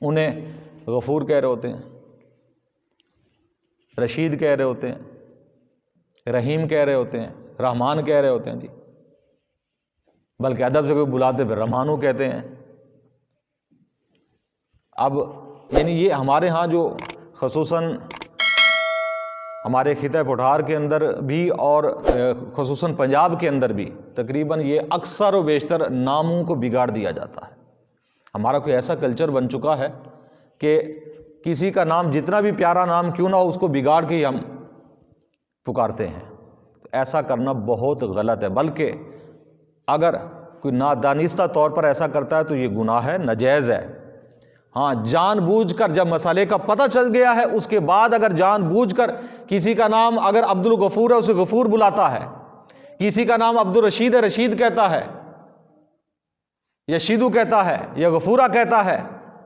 انہیں غفور کہہ رہے ہوتے ہیں، رشید کہہ رہے ہوتے ہیں، رحیم کہہ رہے ہوتے ہیں، رحمان کہہ رہے ہوتے ہیں جی، بلکہ ادب سے کوئی بلاتے پھر رحمانو کہتے ہیں۔ اب یعنی یہ ہمارے ہاں جو خصوصاً ہمارے خطہ پٹھار کے اندر بھی اور خصوصاً پنجاب کے اندر بھی تقریباً یہ اکثر و بیشتر ناموں کو بگاڑ دیا جاتا ہے۔ ہمارا کوئی ایسا کلچر بن چکا ہے کہ کسی کا نام جتنا بھی پیارا نام کیوں نہ ہو اس کو بگاڑ کے ہی ہم پکارتے ہیں۔ ایسا کرنا بہت غلط ہے، بلکہ اگر کوئی نادانستہ طور پر ایسا کرتا ہے تو یہ گناہ ہے، ناجائز ہے۔ ہاں، جان بوجھ کر جب مسئلے کا پتہ چل گیا ہے اس کے بعد اگر جان بوجھ کر کسی کا نام اگر عبد الغفور ہے اسے غفور بلاتا ہے، کسی کا نام عبد الرشید ہے رشید کہتا ہے، یا شیدو کہتا ہے، یا غفورہ کہتا ہے،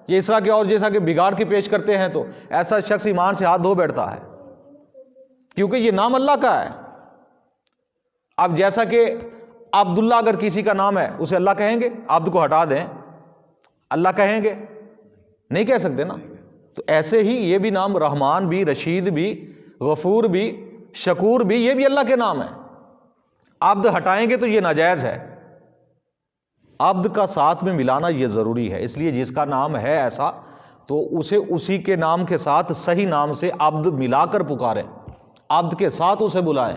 یہ اس طرح کے اور جیسا کہ بگاڑ کے پیش کرتے ہیں، تو ایسا شخص ایمان سے ہاتھ دھو بیٹھتا ہے، کیونکہ یہ نام اللہ کا ہے۔ اب جیسا کہ عبداللہ اگر کسی کا نام ہے اسے اللہ کہیں گے؟ عبد کو ہٹا دیں، اللہ کہیں گے؟ نہیں کہہ سکتے نا۔ تو ایسے ہی یہ بھی نام رحمان بھی، رشید بھی، غفور بھی، شکور بھی، یہ بھی اللہ کے نام ہیں۔ عبد ہٹائیں گے تو یہ ناجائز ہے۔ عبد کا ساتھ میں ملانا یہ ضروری ہے، اس لیے جس کا نام ہے ایسا تو اسے اسی کے نام کے ساتھ صحیح نام سے عبد ملا کر پکاریں، عبد کے ساتھ اسے بلائیں۔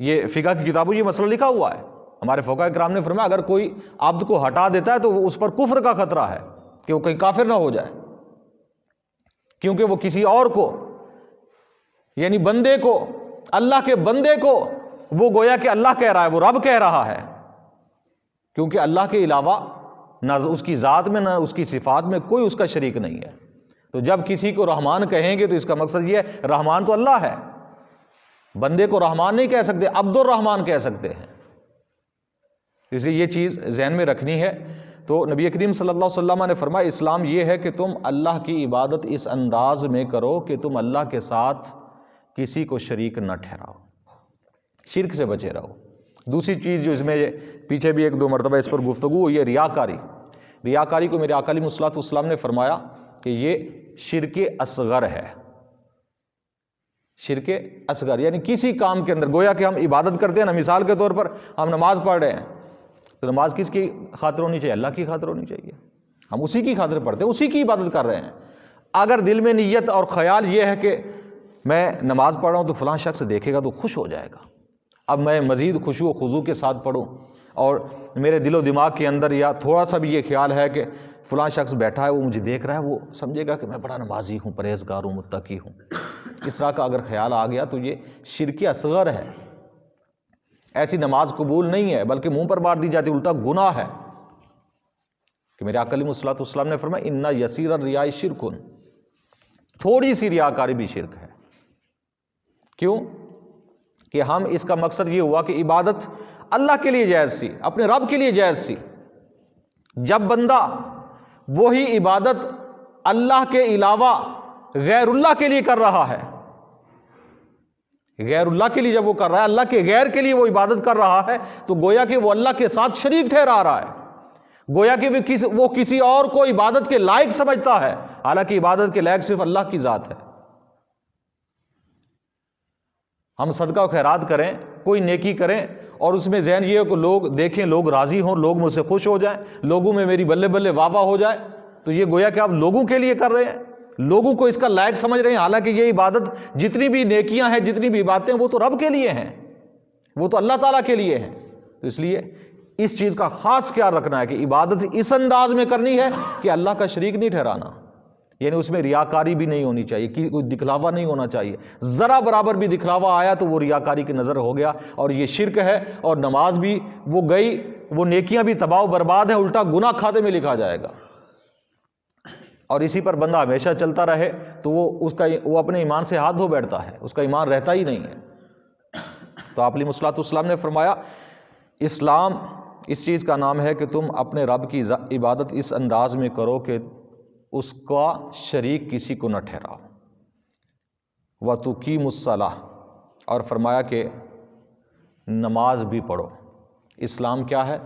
یہ فقہ کی کتابوں یہ مسئلہ لکھا ہوا ہے۔ ہمارے فقہاء کرام نے فرمایا اگر کوئی عبد کو ہٹا دیتا ہے تو وہ اس پر کفر کا خطرہ ہے کہ وہ کہیں کافر نہ ہو جائے، کیونکہ وہ کسی اور کو یعنی بندے کو، اللہ کے بندے کو وہ گویا کہ اللہ کہہ رہا ہے، وہ رب کہہ رہا ہے، کیونکہ اللہ کے علاوہ نہ اس کی ذات میں نہ اس کی صفات میں کوئی اس کا شریک نہیں ہے۔ تو جب کسی کو رحمان کہیں گے تو اس کا مقصد یہ ہے رحمان تو اللہ ہے، بندے کو رحمان نہیں کہہ سکتے، عبد الرحمان کہہ سکتے ہیں۔ تو اس لیے یہ چیز ذہن میں رکھنی ہے۔ تو نبی کریم صلی اللہ علیہ وسلم نے فرمایا اسلام یہ ہے کہ تم اللہ کی عبادت اس انداز میں کرو کہ تم اللہ کے ساتھ کسی کو شریک نہ ٹھہراؤ، شرک سے بچے رہو۔ دوسری چیز جو اس میں پیچھے بھی ایک دو مرتبہ اس پر گفتگو ہوئی ہے، ریاکاری۔ ریاکاری کو میرے آقا علیہ الصلوۃ والسلام نے فرمایا کہ یہ شرک اصغر ہے۔ شرک اصغر یعنی کسی کام کے اندر گویا کہ ہم عبادت کرتے ہیں نا، مثال کے طور پر ہم نماز پڑھ رہے ہیں تو نماز کس کی خاطر ہونی چاہیے؟ اللہ کی خاطر ہونی چاہیے۔ ہم اسی کی خاطر پڑھتے ہیں، اسی کی عبادت کر رہے ہیں۔ اگر دل میں نیت اور خیال یہ ہے کہ میں نماز پڑھ رہا ہوں تو فلاں شخص دیکھے گا تو خوش ہو جائے گا، اب میں مزید خشوع و خضوع کے ساتھ پڑھوں، اور میرے دل و دماغ کے اندر یا تھوڑا سا بھی یہ خیال ہے کہ فلاں شخص بیٹھا ہے وہ مجھے دیکھ رہا ہے، وہ سمجھے گا کہ میں بڑا نمازی ہوں، پرہیزگار ہوں، متقی ہوں، اس طرح کا اگر خیال آ گیا تو یہ شرک اصغر ہے۔ ایسی نماز قبول نہیں ہے، بلکہ منہ پر مار دی جاتی، الٹا گناہ ہے۔ کہ میرے آقا علیہ الصلوۃ والسلام نے فرمایا ان یسیر الریاء شرک، تھوڑی سی ریاکاری بھی شرک ہے۔ کیوں؟ کہ ہم اس کا مقصد یہ ہوا کہ عبادت اللہ کے لیے جائز تھی، اپنے رب کے لیے جائز تھی۔ جب بندہ وہی عبادت اللہ کے علاوہ غیر اللہ کے لیے کر رہا ہے، غیر اللہ کے لیے جب وہ کر رہا ہے، اللہ کے غیر کے لیے وہ عبادت کر رہا ہے، تو گویا کہ وہ اللہ کے ساتھ شریک ٹھہرا رہا ہے، گویا کہ وہ کسی اور کو عبادت کے لائق سمجھتا ہے، حالانکہ عبادت کے لائق صرف اللہ کی ذات ہے۔ ہم صدقہ و خیرات کریں، کوئی نیکی کریں، اور اس میں ذہن یہ ہے کہ لوگ دیکھیں، لوگ راضی ہوں، لوگ مجھ سے خوش ہو جائیں، لوگوں میں میری بلے بلے واہ واہ ہو جائے، تو یہ گویا کہ آپ لوگوں کے لیے کر رہے ہیں، لوگوں کو اس کا لائق سمجھ رہے ہیں، حالانکہ یہ عبادت جتنی بھی نیکیاں ہیں، جتنی بھی باتیں وہ تو رب کے لیے ہیں، وہ تو اللہ تعالیٰ کے لیے ہیں۔ تو اس لیے اس چیز کا خاص خیال رکھنا ہے کہ عبادت اس انداز میں کرنی ہے کہ اللہ کا شریک نہیں ٹھہرانا، یعنی اس میں ریاکاری بھی نہیں ہونی چاہیے، کوئی دکھلاوا نہیں ہونا چاہیے۔ ذرا برابر بھی دکھلاوا آیا تو وہ ریاکاری کی نظر ہو گیا اور یہ شرک ہے، اور نماز بھی وہ گئی، وہ نیکیاں بھی تباہ و برباد ہیں، الٹا گناہ کھاتے میں لکھا جائے گا۔ اور اسی پر بندہ ہمیشہ چلتا رہے تو وہ اپنے ایمان سے ہاتھ دھو بیٹھتا ہے، اس کا ایمان رہتا ہی نہیں ہے۔ تو آپ علیہ الصلوۃ والسلام نے فرمایا اسلام اس چیز کا نام ہے کہ تم اپنے رب کی عبادت اس انداز میں کرو کہ اس کا شریک کسی کو نہ ٹھہراؤ۔ وَتُقِیمُ الصَّلَاةَ، اور فرمایا کہ نماز بھی پڑھو۔ اسلام کیا ہے؟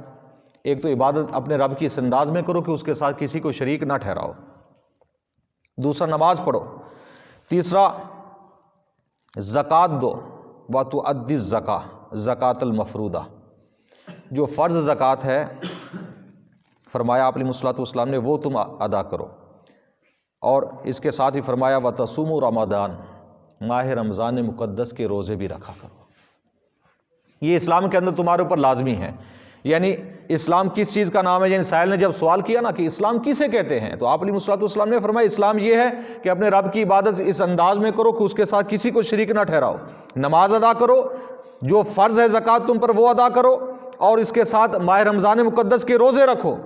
ایک تو عبادت اپنے رب کی اس انداز میں کرو کہ اس کے ساتھ کسی کو شریک نہ ٹھہراؤ، دوسرا نماز پڑھو، تیسرا زکوٰۃ دو، وَتُؤَدِّ الزَّکَاۃَ زکوٰۃ المفروضہ، جو فرض زکوٰۃ ہے فرمایا آپ علیہ الصلوۃ والسلام نے وہ تم ادا کرو، اور اس کے ساتھ ہی فرمایا وَتَصُومُوا رمضان، ماہ رمضان مقدس کے روزے بھی رکھا کرو، یہ اسلام کے اندر تمہارے اوپر لازمی ہے۔ یعنی اسلام کس چیز کا نام ہے؟ یعنی سائل نے جب سوال کیا نا کہ اسلام کسے کہتے ہیں، تو آپ علیہ الصلوۃ والسلام نے فرمایا اسلام یہ ہے کہ اپنے رب کی عبادت اس انداز میں کرو کہ اس کے ساتھ کسی کو شریک نہ ٹھہراؤ، نماز ادا کرو، جو فرض ہے زکوٰۃ تم پر وہ ادا کرو، اور اس کے ساتھ ماہ رمضان مقدس کے روزے رکھو۔